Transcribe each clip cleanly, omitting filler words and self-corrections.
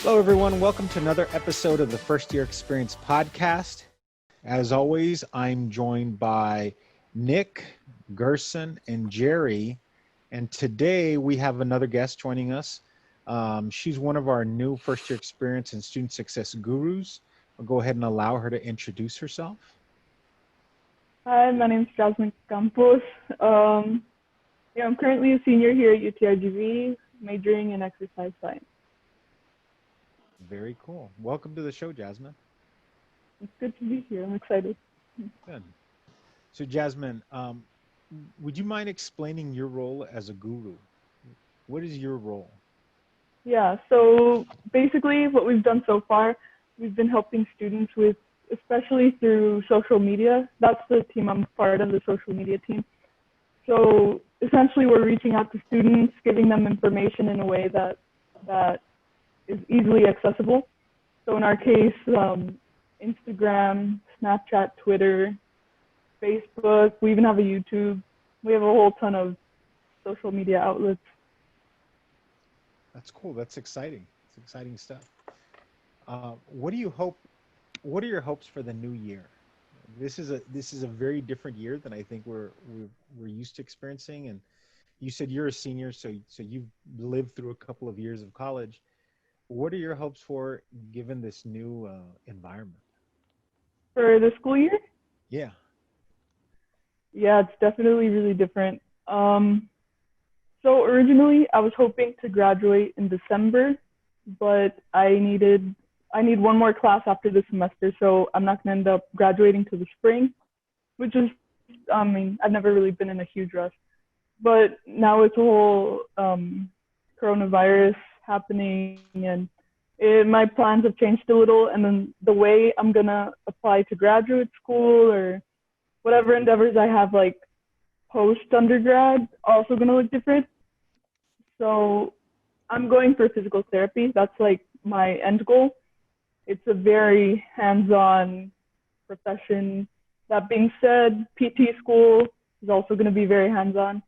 Hello, everyone. Welcome to another episode of the First Year Experience podcast. As always, I'm joined by Nick, Gerson, and Jerry. And today we have another guest joining us. She's one of our new First Year Experience and Student Success gurus. I'll go ahead and allow her to introduce herself. Hi, my name is Jasmine Campos. I'm currently a senior here at UTRGV, majoring in exercise science. Very cool. Welcome to the show, Jasmine. It's good to be here. I'm excited. Good. So, Jasmine, would you mind explaining your role as a guru? What is your role? Yeah, so basically what we've done so far, we've been helping students with, especially through social media. That's the team I'm part of, the social media team. So essentially we're reaching out to students, giving them information in a way that is easily accessible. So in our case, Instagram, Snapchat, Twitter, Facebook, we even have a YouTube. We have a whole ton of social media outlets. That's cool. That's exciting. It's exciting stuff. What are your hopes for the new year? This is a very different year than I think we're used to experiencing. And you said you're a senior, so you've lived through a couple of years of college. What are your hopes for given this new environment? For the school year? Yeah. Yeah, it's definitely really different. So originally I was hoping to graduate in December, but I need one more class after the semester, so I'm not gonna end up graduating to the spring, which is, I've never really been in a huge rush. But now it's a whole coronavirus happening, and my plans have changed a little, and then the way I'm gonna apply to graduate school or whatever endeavors I have like post-undergrad are also gonna look different. So I'm going for physical therapy. That's like my end goal. It's a very hands-on profession. That being said, PT school is also going to be very hands-on.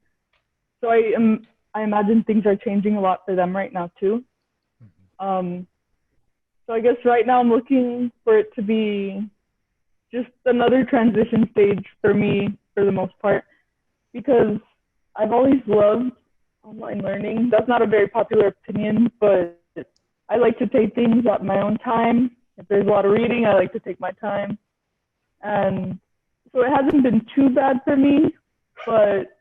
So I imagine things are changing a lot for them right now too. So I guess right now I'm looking for it to be just another transition stage for me for the most part, because I've always loved online learning. That's not a very popular opinion, but I like to take things at my own time. If there's a lot of reading, I like to take my time. And so it hasn't been too bad for me, but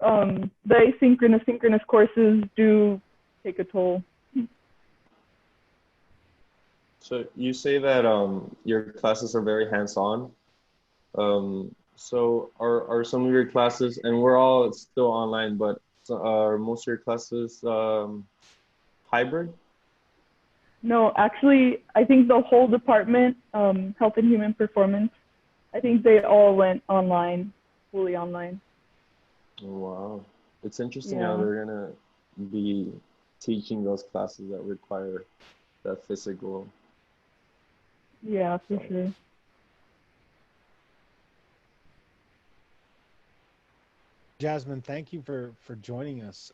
the asynchronous, synchronous courses do take a toll. So you say that your classes are very hands-on. So are some of your classes, and we're all still online, but are most of your classes hybrid? No, actually, I think the whole department, Health and Human Performance, I think they all went online, fully online. Oh, wow. It's interesting Yeah. how they're going to be teaching those classes that require that physical. Yeah, for sure. Jasmine, thank you for joining us.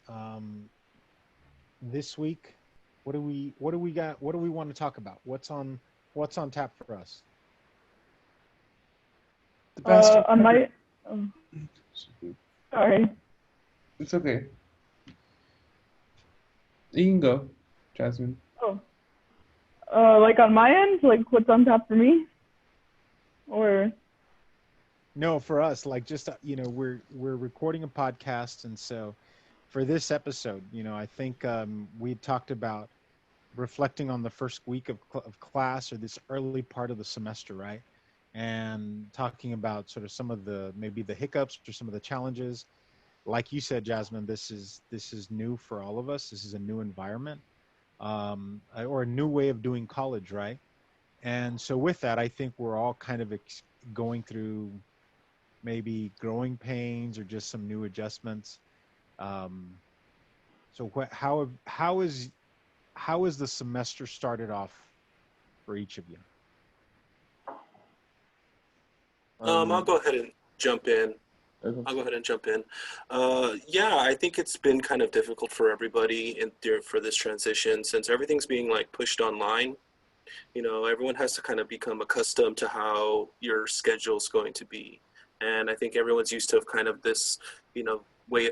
This week, what do we got? What do we want to talk about? What's on tap for us? On my, sorry. It's okay. You can go, Jasmine. Oh, like on my end, like what's on tap for me, or? No, for us, like just we're recording a podcast, and so for this episode, I think we talked about reflecting on the first week of class, or this early part of the semester, right? And talking about sort of some of maybe the hiccups or some of the challenges. Like you said, Jasmine, this is new for all of us. This is a new environment, or a new way of doing college, right? And so with that, I think we're all kind of going through maybe growing pains or just some new adjustments. So how is the semester started off for each of you? I'll go ahead and jump in. Okay. I'll go ahead and jump in. Yeah, I think it's been kind of difficult for everybody for this transition since everything's being like pushed online. You know, everyone has to kind of become accustomed to how your schedule's going to be. And I think everyone's used to kind of this, you know,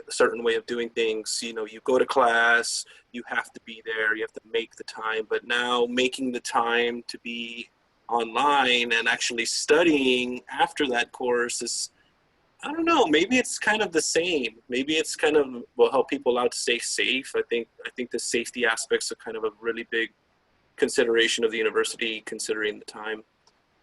certain way of doing things. You know, you go to class, you have to be there, you have to make the time. But now making the time to be online and actually studying after that course is, I don't know, maybe it's kind of the same. Maybe it's kind of will help people out to stay safe. I think the safety aspects are kind of a really big consideration of the university considering the time.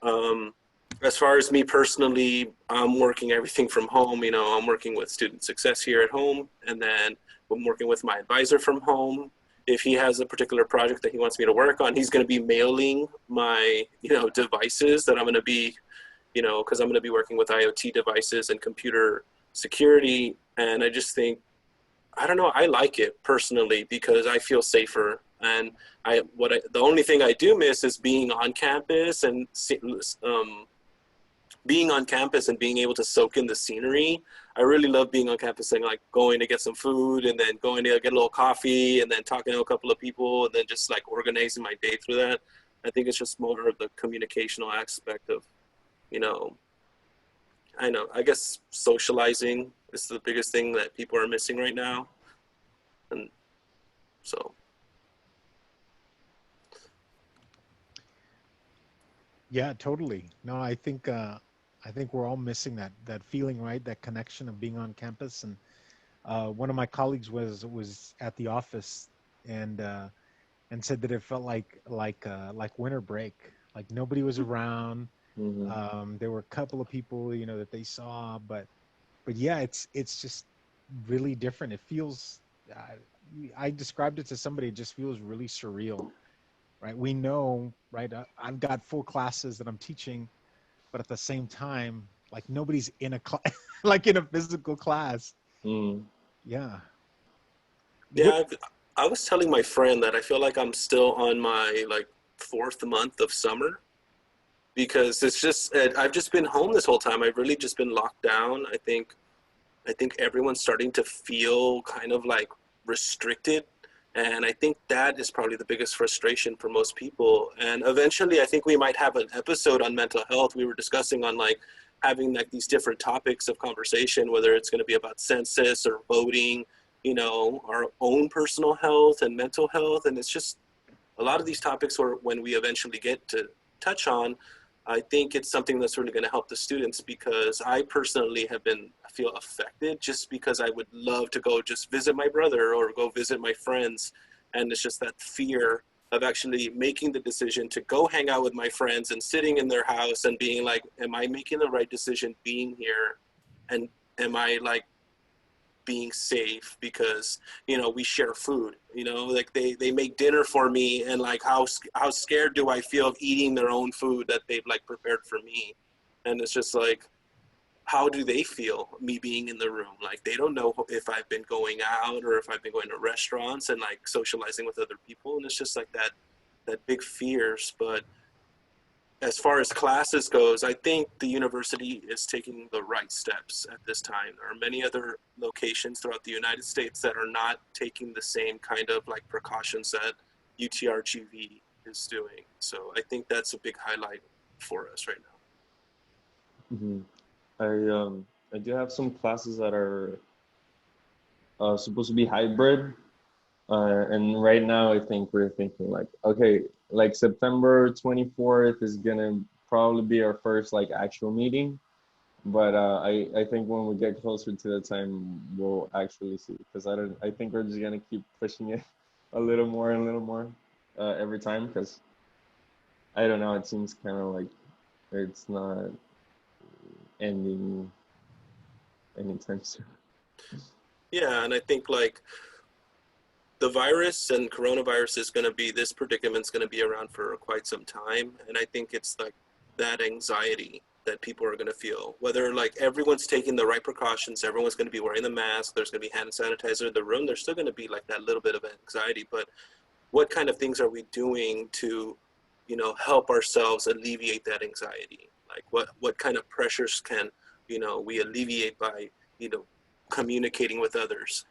Um, as far as me personally, I'm working everything from home. You know, I'm working with student success here at home, and then I'm working with my advisor from home. If he has a particular project that he wants me to work on, he's going to be mailing my, you know, devices that I'm going to be, you know, because I'm going to be working with IoT devices and computer security. And I just think, I don't know, I like it personally because I feel safer. And the only thing I do miss is being on campus and being on campus and being able to soak in the scenery. I really love being on campus and like going to get some food and then going to get a little coffee and then talking to a couple of people and then just like organizing my day through that. I think it's just more of the communicational aspect of, you know, I guess socializing is the biggest thing that people are missing right now. And so. Yeah, totally. No, I think we're all missing that feeling, right? That connection of being on campus. And one of my colleagues was at the office and said that it felt like winter break. Like nobody was around. Mm-hmm. There were a couple of people, you know, that they saw, but yeah, it's just really different. It feels. I described it to somebody. It just feels really surreal, right? We know, right? I've got full classes that I'm teaching, but at the same time, like nobody's in a class, like in a physical class. Mm. Yeah. What? Yeah, I was telling my friend that I feel like I'm still on my like fourth month of summer because it's just I've just been home this whole time. I've really just been locked down. I think everyone's starting to feel kind of like restricted. And I think that is probably the biggest frustration for most people. And eventually, I think we might have an episode on mental health. We were discussing on like having like these different topics of conversation, whether it's going to be about census or voting, you know, our own personal health and mental health. And it's just a lot of these topics where when we eventually get to touch on, I think it's something that's really going to help the students because I personally feel affected just because I would love to go just visit my brother or go visit my friends. And it's just that fear of actually making the decision to go hang out with my friends and sitting in their house and being like, am I making the right decision being here? And am I like being safe because, you know, we share food, you know, like they make dinner for me and like how scared do I feel of eating their own food that they've like prepared for me. And it's just like, how do they feel me being in the room? Like they don't know if I've been going out or if I've been going to restaurants and like socializing with other people. And it's just like that big fears. But as far as classes goes, I think the university is taking the right steps at this time. There are many other locations throughout the United States that are not taking the same kind of like precautions that UTRGV is doing. So I think that's a big highlight for us right now. Mm-hmm. I do have some classes that are supposed to be hybrid. And right now, I think we're thinking like, okay, like September 24th is gonna probably be our first like actual meeting. But I think when we get closer to the time, we'll actually see. Because I think we're just gonna keep pushing it a little more and a little more every time. Because I don't know, it seems kind of like it's not ending anytime soon. Yeah, and I think like the virus and coronavirus is going to be, this predicament's going to be around for quite some time. And I think it's like that anxiety that people are going to feel, whether like everyone's taking the right precautions, everyone's going to be wearing the mask, there's going to be hand sanitizer in the room, there's still going to be like that little bit of anxiety. But what kind of things are we doing to, you know, help ourselves alleviate that anxiety? Like what kind of pressures can, you know, we alleviate by communicating with others,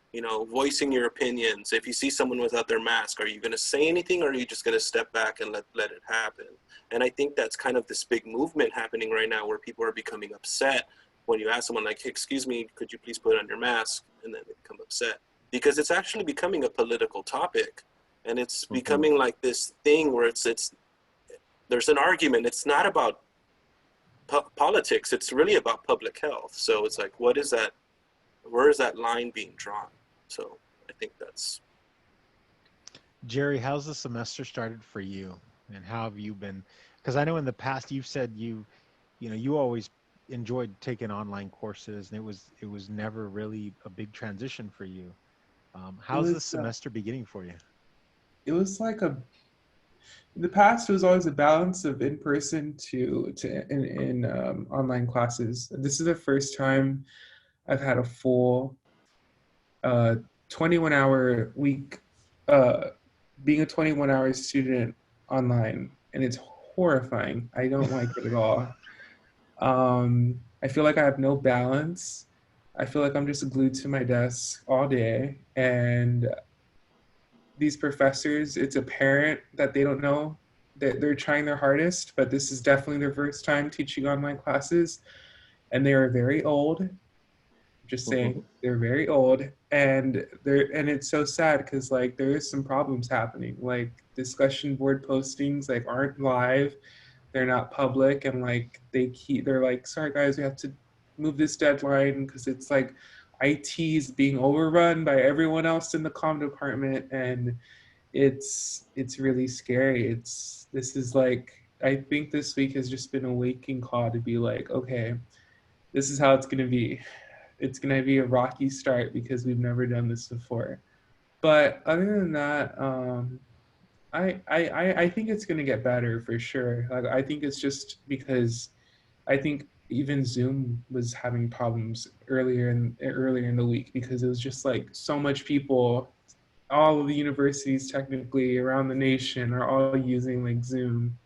voicing your opinions. If you see someone without their mask, are you going to say anything, or are you just going to step back and let it happen? And I think that's kind of this big movement happening right now, where people are becoming upset when you ask someone like, hey, excuse me, could you please put on your mask? And then they become upset because it's actually becoming a political topic, and it's becoming like this thing where there's an argument. It's not about politics. It's really about public health. So it's like, where is that line being drawn? So I think that's. Jerry, how's the semester started for you, and how have you been? Because I know in the past you've said you always enjoyed taking online courses, and it was never really a big transition for you. How's the semester beginning for you? It was like in the past, it was always a balance of in-person to in online classes. This is the first time I've had a full 21-hour week, being a 21-hour student online, and it's horrifying. I don't like it at all. I feel like I have no balance. I feel like I'm just glued to my desk all day, and these professors, it's apparent that they don't know that they're trying their hardest, but this is definitely their first time teaching online classes, and they are very old. Just saying, they're very old, and it's so sad because like there is some problems happening. Like discussion board postings like aren't live, they're not public, and like they're like, sorry guys, we have to move this deadline because it's like IT is being overrun by everyone else in the comm department, and it's really scary. This is like, I think this week has just been a waking call to be like, okay, this is how it's gonna be. It's gonna be a rocky start because we've never done this before. But other than that, I think it's gonna get better for sure. Like I think it's just because I think even Zoom was having problems earlier in the week because it was just like so much people. All of the universities technically around the nation are all using like Zoom.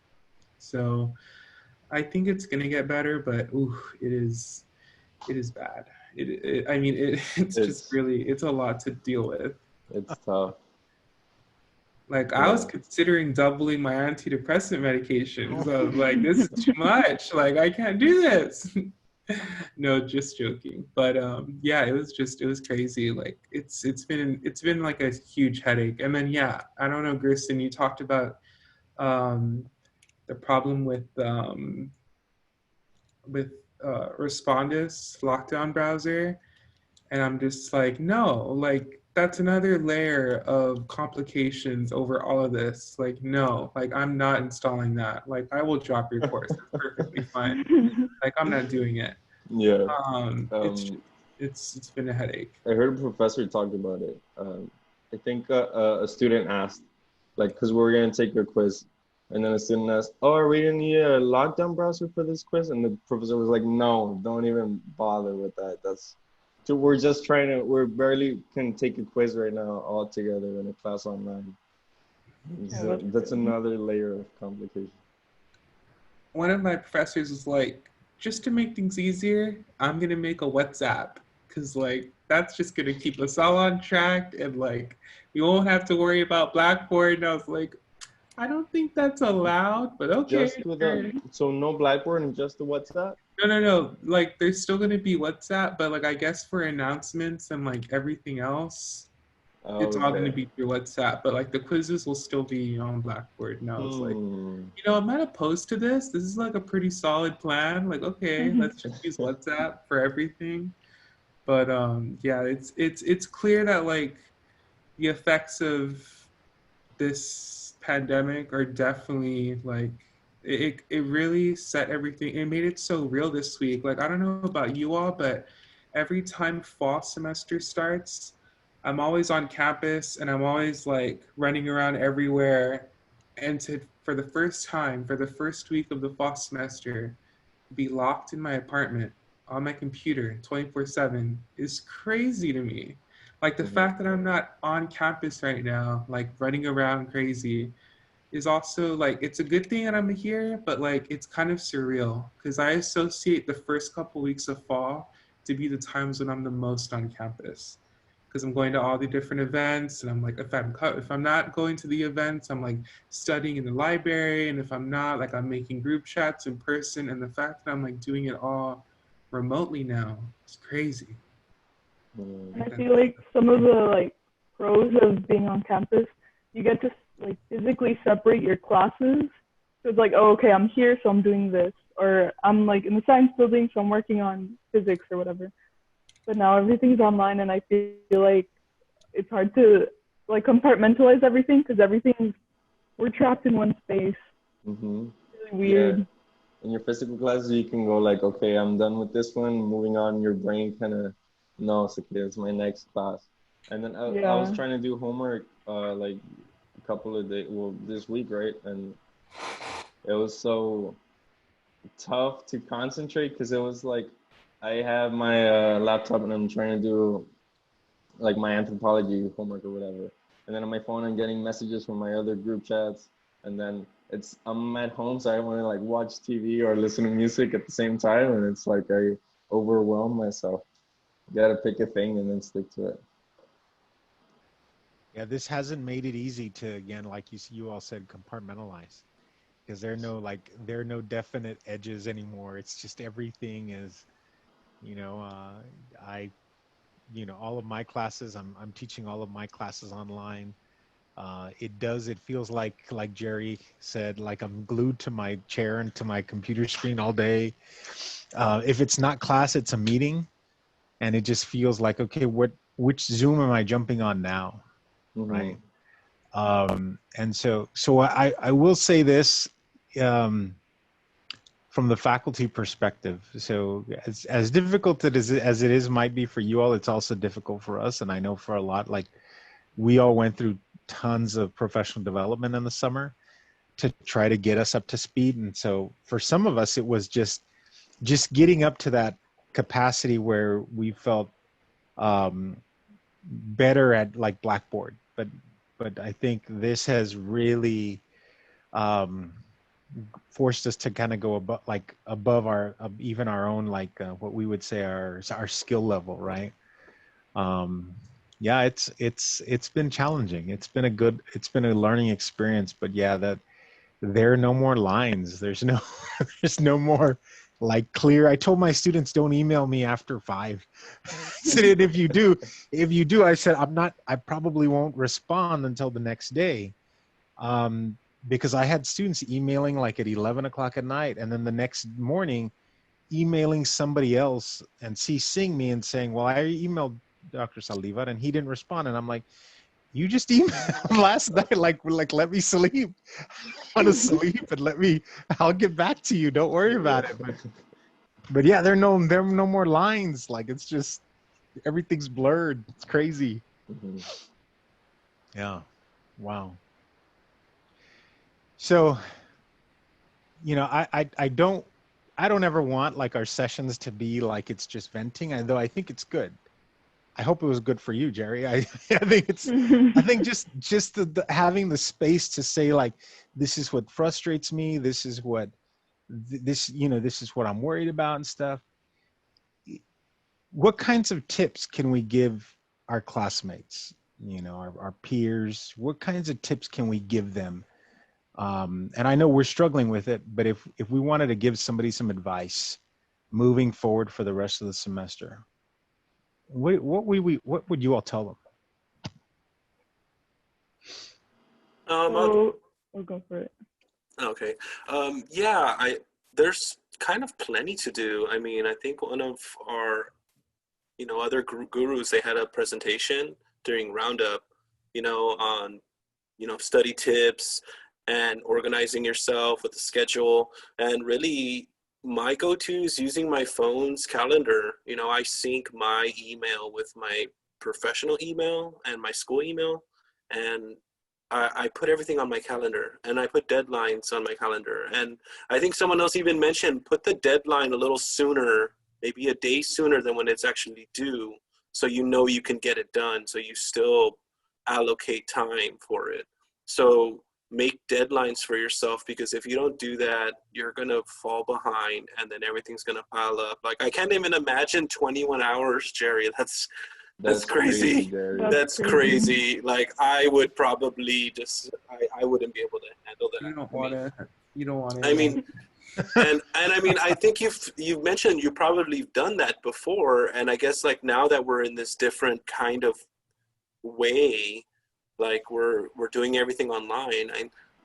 So I think it's gonna get better, but it is bad. It's just really, it's a lot to deal with. It's tough. Like I was considering doubling my antidepressant medication because I was like, this is too much. Like I can't do this. No, just joking. But yeah, it was crazy. Like it's been like a huge headache. And then yeah, I don't know, Gersten, you talked about the problem with Respondus lockdown browser, and I'm just like, no, like that's another layer of complications over all of this. Like, no, like I'm not installing that. Like I will drop your course. It's perfectly fine. Like I'm not doing it. Yeah. It's been a headache. I heard a professor talk about it. I think a student asked, like, because we were gonna take a quiz, and then a student asked, "Oh, are we gonna need a lockdown browser for this quiz?" And the professor was like, "No, don't even bother with that. So we're barely can take a quiz right now all together in a class online." So that's another layer of complication. One of my professors was like, just to make things easier, I'm gonna make a WhatsApp, because like that's just gonna keep us all on track, and like we won't have to worry about Blackboard. And I was like, I don't think that's allowed, but okay. So no Blackboard and just the WhatsApp? No. Like there's still gonna be WhatsApp, but like I guess for announcements and like everything else, it's all gonna be through WhatsApp. But like the quizzes will still be on Blackboard. And I was like, I'm not opposed to this. This is like a pretty solid plan. Like, okay, let's just use WhatsApp for everything. But yeah, it's clear that like the effects of this pandemic are definitely like it really set everything. It made it so real this week. Like I don't know about you all, but every time fall semester starts, I'm always on campus and I'm always like running around everywhere. And for the first week of the fall semester, be locked in my apartment on my computer 24/7 is crazy to me. Like the fact that I'm not on campus right now, like running around crazy, is also like, it's a good thing that I'm here, but like it's kind of surreal because I associate the first couple weeks of fall to be the times when I'm the most on campus. Because I'm going to all the different events, and I'm like, if I'm not going to the events, I'm like studying in the library, and if I'm not, like I'm making group chats in person, and the fact that I'm like doing it all remotely now is crazy. And I feel like some of the like pros of being on campus, you get to like physically separate your classes. So it's like, oh, okay, I'm here, so I'm doing this, or I'm like in the science building, so I'm working on physics or whatever. But now everything's online, and I feel like it's hard to like compartmentalize everything because we're trapped in one space. Mm-hmm. It's really weird. Yeah. In your physical classes, you can go like, okay, I'm done with this one, moving on. Your brain kind of knows, okay, it's my next class. And then I was trying to do homework like a couple of days, well, this week, right? And it was so tough to concentrate because it was like I have my laptop and I'm trying to do like my anthropology homework or whatever. And then on my phone, I'm getting messages from my other group chats. And then I'm at home, so I want to like watch TV or listen to music at the same time. And it's like I overwhelm myself. You gotta pick a thing and then stick to it. Yeah, this hasn't made it easy to, again, like you all said, compartmentalize, because there are no definite edges anymore. It's just everything is, I, all of my classes, I'm teaching all of my classes online. It feels like Jerry said, like I'm glued to my chair and to my computer screen all day. If it's not class, it's a meeting, and it just feels like, okay, which Zoom am I jumping on now? Mm-hmm. Right. And so I will say this, from the faculty perspective. So as difficult as it is might be for you all, it's also difficult for us. And I know for a lot, like we all went through tons of professional development in the summer to try to get us up to speed. And so for some of us, it was just getting up to that capacity where we felt better at like Blackboard. But I think this has really forced us to kind of go above our even our own what we would say our skill level, right? Yeah, it's been challenging. It's been a learning experience, but yeah, that there are no more lines. There's no there's no more like clear. I told my students, don't email me after 5. So if you do, I said, I probably won't respond until the next day. Because I had students emailing like at 11 o'clock at night, and then the next morning emailing somebody else and CCing me and saying, well, I emailed Dr. Saldivar and he didn't respond. And I'm like, you just emailed last night, like let me sleep. I want to sleep, and I'll get back to you. Don't worry about it. But yeah, there are no more lines. Like it's just everything's blurred. It's crazy. Mm-hmm. Yeah. Wow. So, I don't ever want like our sessions to be like it's just venting, although I think it's good. I hope it was good for you, Jerry. I think just the having the space to say like, this is what frustrates me. This is what this is what I'm worried about and stuff. What kinds of tips can we give our classmates, our peers? What kinds of tips can we give them? And I know we're struggling with it, but if we wanted to give somebody some advice moving forward for the rest of the semester, what would you all tell them? I'll go for it. Okay. There's kind of plenty to do. I mean, I think one of our, other gurus, they had a presentation during Roundup, on, study tips and organizing yourself with a schedule. And really, my go-to is using my phone's calendar. I sync my email with my professional email and my school email, and I put everything on my calendar, and I put deadlines on my calendar. And I think someone else even mentioned, put the deadline a little sooner, maybe a day sooner than when it's actually due, so you can get it done, so you still allocate time for it. So make deadlines for yourself, because if you don't do that, you're going to fall behind and then everything's going to pile up. Like, I can't even imagine 21 hours, Jerry. That's crazy. Jerry. That's crazy. Like, I would probably just, I wouldn't be able to handle that. You don't want it. I mean, and I mean, I think you've mentioned you probably done that before, and I guess like now that we're in this different kind of way, like we're doing everything online.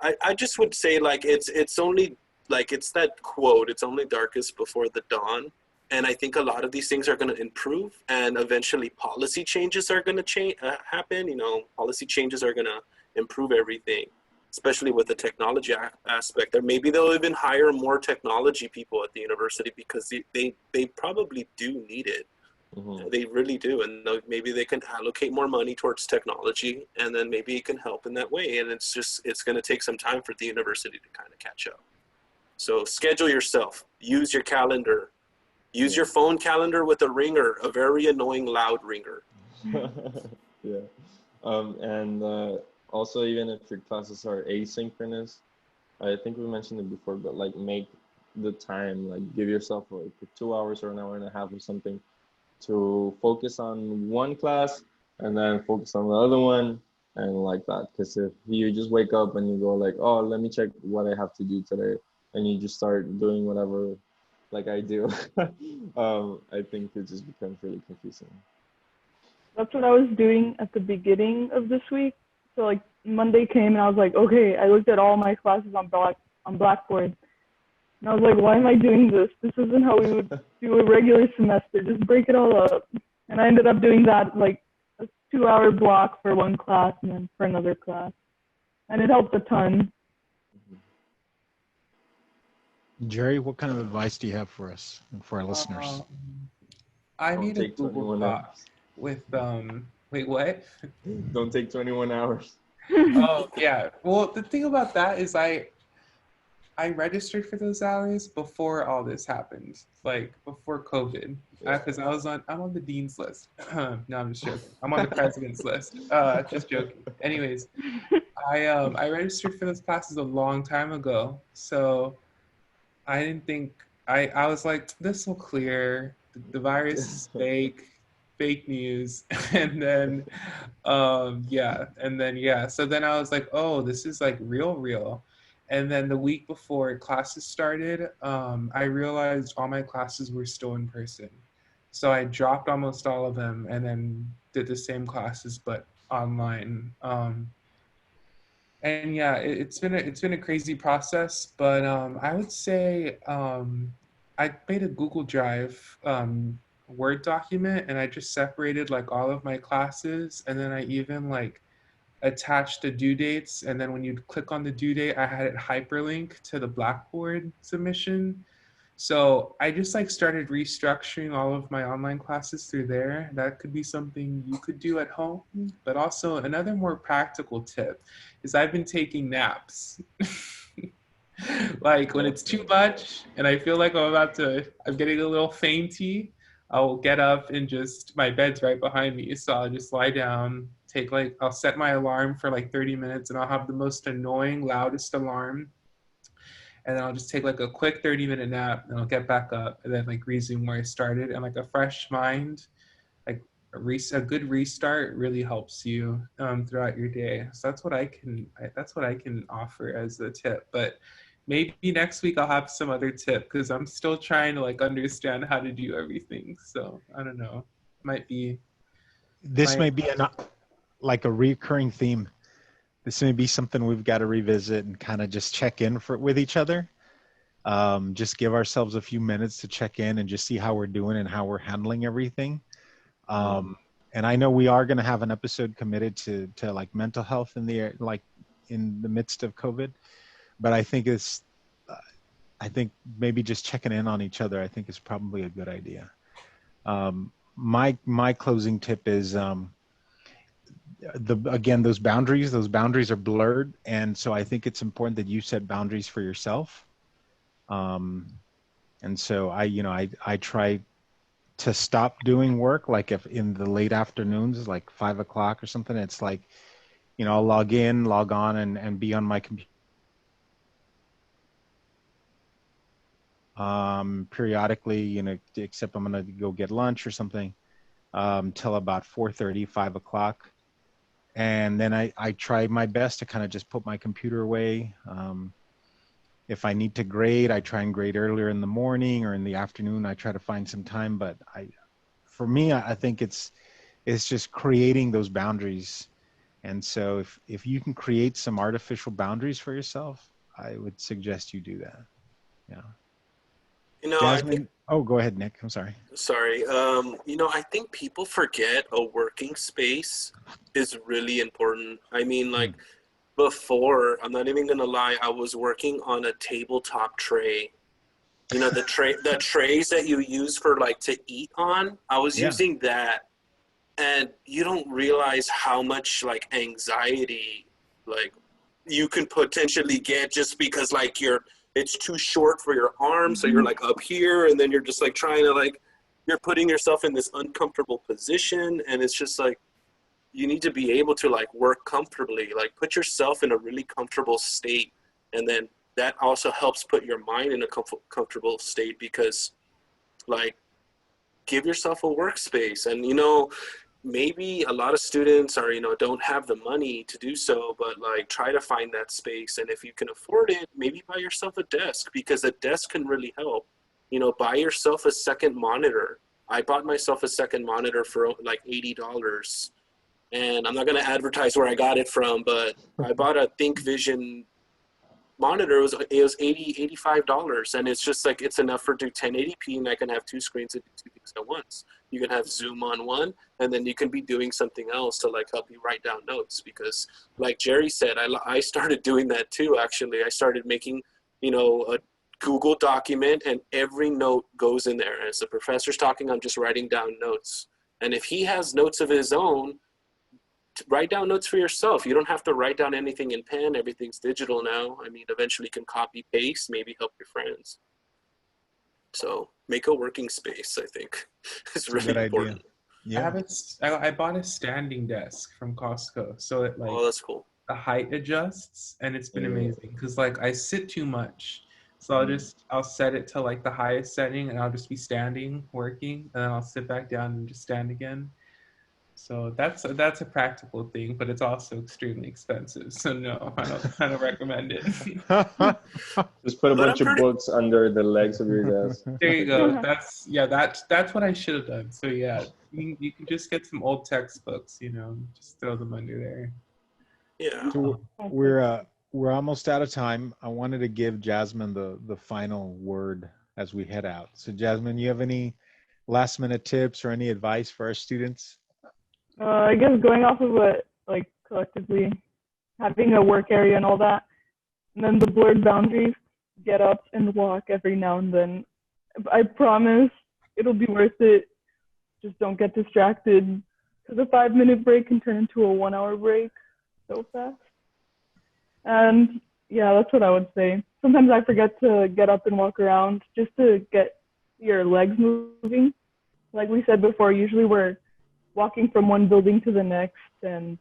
I just would say like it's only like it's that quote, it's only darkest before the dawn. And I think a lot of these things are going to improve, and eventually policy changes are going to happen. You know, policy changes are going to improve everything, especially with the technology aspect. Or maybe they'll even hire more technology people at the university, because they probably do need it. Mm-hmm. They really do. And maybe they can allocate more money towards technology, and then maybe it can help in that way. And it's going to take some time for the university to kind of catch up. So schedule yourself, use your calendar. Use your phone calendar with a ringer, a very annoying loud ringer. Yeah. And also, even if your classes are asynchronous, I think we mentioned it before, but like make the time, like give yourself like 2 hours or an hour and a half or something to focus on one class and then focus on the other one, and like that. Because if you just wake up and you go like, oh, let me check what I have to do today, and you just start doing whatever like I do, I think it just becomes really confusing. That's what I was doing at the beginning of this week. So like Monday came and I was like, okay, I looked at all my classes on Blackboard. And I was like, why am I doing this? This isn't how we would do a regular semester. Just break it all up. And I ended up doing that, like a 2-hour block for one class and then for another class. And it helped a ton. Jerry, what kind of advice do you have for us and for our listeners? I need a Google Doc with wait, what? Don't take 21 hours. Oh yeah. Well, the thing about that is I registered for those hours before all this happened, like before COVID, because I'm on the dean's list. No, I'm just joking. I'm on the president's list. Just joking. Anyways, I registered for those classes a long time ago, so I didn't think I was like, this will clear. The virus is fake news. And then so then I was like, oh, this is like real. And then the week before classes started, I realized all my classes were still in person. So I dropped almost all of them and then did the same classes but online. And yeah, it's been a crazy process, but I would say I made a Google Drive Word document, and I just separated like all of my classes, and then I even like attached the due dates, and then when you click on the due date, I had it hyperlink to the Blackboard submission. So I just like started restructuring all of my online classes through there. That could be something you could do at home. But also another more practical tip is I've been taking naps. Like when it's too much and I feel like I'm getting a little fainty, I'll get up and my bed's right behind me. So I'll just lie down, I'll set my alarm for like 30 minutes, and I'll have the most annoying, loudest alarm. And then I'll just take like a quick 30-minute nap, and I'll get back up and then like resume where I started. And like a fresh mind, like a good restart really helps you throughout your day. So that's what I can offer as a tip. But maybe next week I'll have some other tip, because I'm still trying to like understand how to do everything. So I don't know. This may be like a recurring theme. This may be something we've got to revisit and kind of just check in with each other. Just give ourselves a few minutes to check in and just see how we're doing and how we're handling everything. And I know we are going to have an episode committed to like mental health in the midst of COVID, but I think maybe just checking in on each other, I think is probably a good idea. My closing tip is, those boundaries are blurred, and so I think it's important that you set boundaries for yourself. And so I try to stop doing work, like if in the late afternoons, like 5 o'clock or something. It's like I'll log in, log on, and be on my computer periodically, except I'm going to go get lunch or something, till about 4:30, 5 o'clock. And then I try my best to kind of just put my computer away. If I need to grade, I try and grade earlier in the morning or in the afternoon. I try to find some time, but for me, I think it's just creating those boundaries. And so if you can create some artificial boundaries for yourself, I would suggest you do that. Yeah. I think, Jasmine, oh, go ahead, Nick. I'm sorry. sorry. I think people forget a working space is really important. I mean, like before, I'm not even gonna lie, I was working on a tabletop tray. The trays that you use for like to eat on. I was using that, and you don't realize how much like anxiety like you can potentially get just because like it's too short for your arm, so you're like up here, and then you're just like trying to like you're putting yourself in this uncomfortable position, and it's just like you need to be able to like work comfortably, like put yourself in a really comfortable state, and then that also helps put your mind in a comfortable state, because like give yourself a workspace. And maybe a lot of students are don't have the money to do so, but like try to find that space, and if you can afford it, maybe buy yourself a desk, because a desk can really help. Buy yourself a second monitor. I bought myself a second monitor for like $80, and I'm not going to advertise where I got it from, but I bought a ThinkVision monitor. It was $85, and it's just like it's enough for do 1080p, and I can have two screens and do two things at once. You can have Zoom on one, and then you can be doing something else to like help you write down notes, because like Jerry said, I started doing that too. Actually, I started making a Google document, and every note goes in there. As the professor's talking, I'm just writing down notes, and if he has notes of his own, write down notes for yourself. You don't have to write down anything in pen. Everything's digital now. I mean, eventually you can copy paste, maybe help your friends. So make a working space, I think, is really important. Yeah. I bought a standing desk from Costco, so it like that's cool. The height adjusts, and it's been amazing, because like I sit too much, so I'll set it to like the highest setting, and I'll just be standing working, and then I'll sit back down and just stand again. So that's a practical thing, but it's also extremely expensive. So no, I don't recommend it. Just put a bunch of books under the legs of your desk. There you go. That's what I should have done. So yeah, you can just get some old textbooks, just throw them under there. Yeah. So we're almost out of time. I wanted to give Jasmine the final word as we head out. So Jasmine, you have any last minute tips or any advice for our students? I guess going off of what, like, collectively having a work area and all that, and then the blurred boundaries, get up and walk every now and then. I promise it'll be worth it. Just don't get distracted, because a 5-minute break can turn into a 1-hour break so fast. And yeah, that's what I would say. Sometimes I forget to get up and walk around just to get your legs moving. Like we said before, usually we're walking from one building to the next, and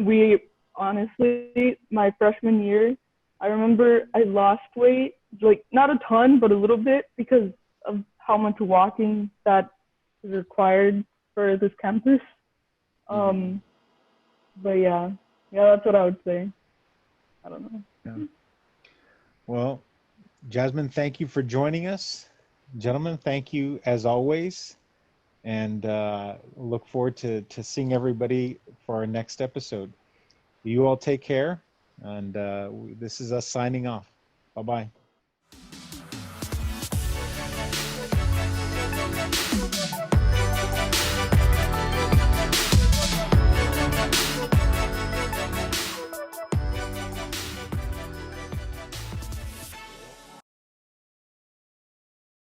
we honestly, my freshman year, I remember I lost weight, like not a ton, but a little bit, because of how much walking that is required for this campus. But yeah, that's what I would say. I don't know. Yeah. Well, Jasmine, thank you for joining us. Gentlemen, thank you as always. And look forward to seeing everybody for our next episode. You all take care. And this is us signing off. Bye-bye.